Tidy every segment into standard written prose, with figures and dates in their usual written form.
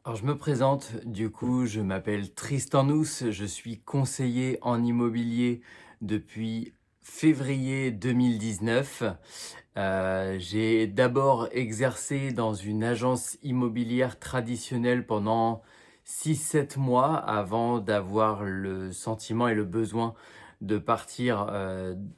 Alors je me présente, du coup, je m'appelle Tristan Nous, je suis conseiller en immobilier depuis février 2019. J'ai d'abord exercé dans une agence immobilière traditionnelle pendant 6 7 mois avant d'avoir le sentiment et le besoin de partir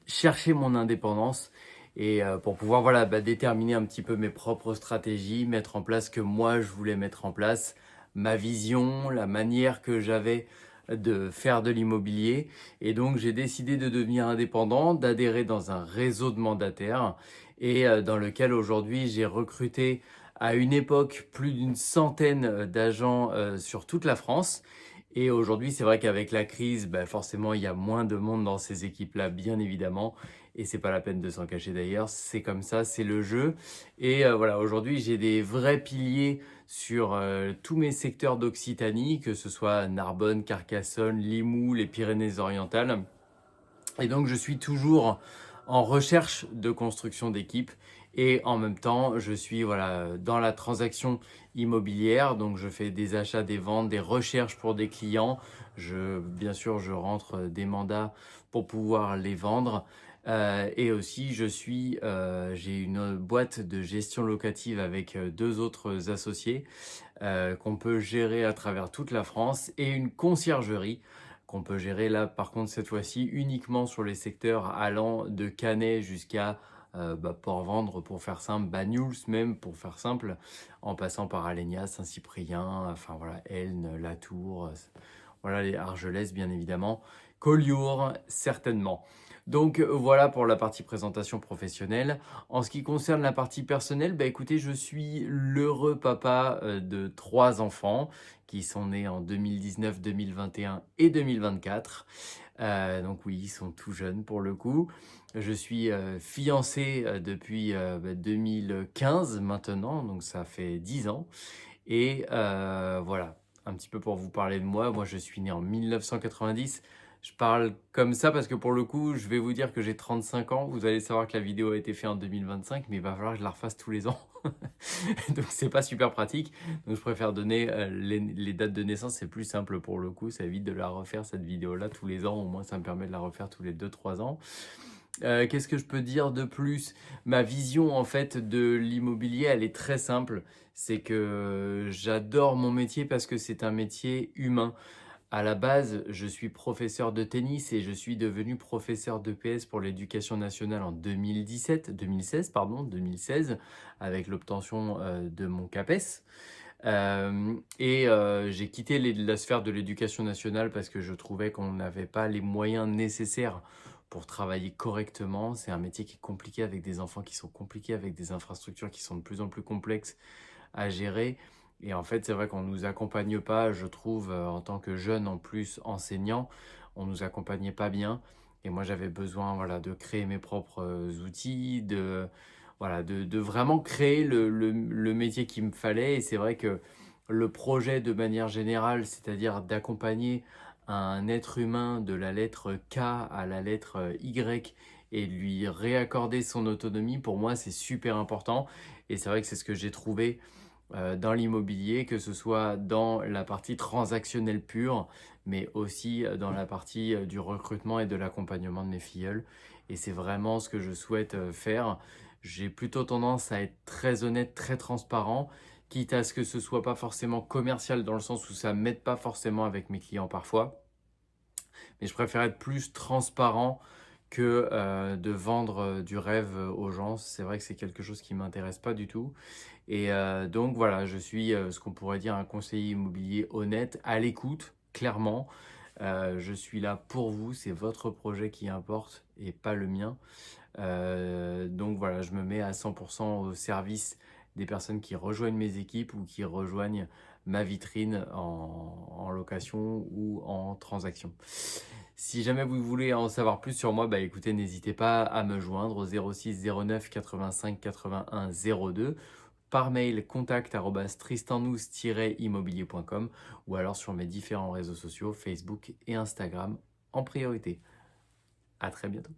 chercher mon indépendance et pour pouvoir voilà, déterminer un petit peu mes propres stratégies, mettre en place ce que moi je voulais mettre en place, ma vision, la manière que j'avais de faire de l'immobilier. Et donc j'ai décidé de devenir indépendant, d'adhérer dans un réseau de mandataires et dans lequel aujourd'hui j'ai recruté à une époque plus d'une centaine d'agents sur toute la France. Et aujourd'hui, c'est vrai qu'avec la crise, forcément, il y a moins de monde dans ces équipes-là, bien évidemment. Et c'est pas la peine de s'en cacher d'ailleurs. C'est comme ça, c'est le jeu. Et voilà, aujourd'hui, j'ai des vrais piliers sur tous mes secteurs d'Occitanie, que ce soit Narbonne, Carcassonne, Limoux, les Pyrénées-Orientales. Et donc, je suis toujours en recherche de construction d'équipe et en même temps, je suis voilà, dans la transaction immobilière. Donc, je fais des achats, des ventes, des recherches pour des clients. Bien sûr, je rentre des mandats pour pouvoir les vendre. Et aussi, j'ai une boîte de gestion locative avec deux autres associés qu'on peut gérer à travers toute la France et une conciergerie qu'on peut gérer là, par contre, cette fois-ci, uniquement sur les secteurs allant de Canet jusqu'à Port-Vendre, pour faire simple, Banyuls même, pour faire simple, en passant par Alenia, Saint-Cyprien, enfin voilà, Elne, Latour, voilà, les Argelès, bien évidemment, Collioure, certainement. Donc voilà pour la partie présentation professionnelle. En ce qui concerne la partie personnelle, écoutez, je suis l'heureux papa de 3 enfants qui sont nés en 2019, 2021 et 2024. Donc oui, ils sont tout jeunes pour le coup. Je suis fiancé depuis 2015 maintenant, donc ça fait 10 ans. Et voilà, un petit peu pour vous parler de moi. Moi, je suis né en 1990. Je parle comme ça parce que pour le coup, je vais vous dire que j'ai 35 ans. Vous allez savoir que la vidéo a été faite en 2025, mais il va falloir que je la refasse tous les ans. Donc c'est pas super pratique. Donc je préfère donner les dates de naissance, c'est plus simple pour le coup. Ça évite de la refaire cette vidéo-là tous les ans. Au moins, ça me permet de la refaire tous les 2 3 ans. Qu'est-ce que je peux dire de plus? Ma vision en fait de l'immobilier, elle est très simple. C'est que j'adore mon métier parce que c'est un métier humain. À la base, je suis professeur de tennis et je suis devenu professeur d'EPS pour l'éducation nationale en 2016, pardon, 2016, avec l'obtention de mon CAPES. J'ai quitté la sphère de l'éducation nationale parce que je trouvais qu'on n'avait pas les moyens nécessaires pour travailler correctement. C'est un métier qui est compliqué avec des enfants qui sont compliqués, avec des infrastructures qui sont de plus en plus complexes à gérer. Et en fait, c'est vrai qu'on ne nous accompagne pas, je trouve, en tant que jeune en plus enseignant, on ne nous accompagnait pas bien. Et moi, j'avais besoin voilà, de créer mes propres outils, voilà, de vraiment créer le métier qu'il me fallait. Et c'est vrai que le projet de manière générale, c'est-à-dire d'accompagner un être humain de la lettre K à la lettre Y et lui réaccorder son autonomie, pour moi, c'est super important. Et c'est vrai que c'est ce que j'ai trouvé dans l'immobilier, que ce soit dans la partie transactionnelle pure, mais aussi dans la partie du recrutement et de l'accompagnement de mes filleuls. Et c'est vraiment ce que je souhaite faire. J'ai plutôt tendance à être très honnête, très transparent, quitte à ce que ce soit pas forcément commercial dans le sens où ça m'aide pas forcément avec mes clients parfois. Mais je préfère être plus transparent que de vendre du rêve aux gens. C'est vrai que c'est quelque chose qui m'intéresse pas du tout. Et donc voilà, je suis ce qu'on pourrait dire un conseiller immobilier honnête, à l'écoute, clairement. Je suis là pour vous, c'est votre projet qui importe et pas le mien. Donc voilà, je me mets à 100% au service des personnes qui rejoignent mes équipes ou qui rejoignent ma vitrine en location ou en transaction. Si jamais vous voulez en savoir plus sur moi, écoutez, n'hésitez pas à me joindre au 06 09 85 81 02, par mail contact@tristanous-immobilier.com ou alors sur mes différents réseaux sociaux, Facebook et Instagram en priorité. À très bientôt.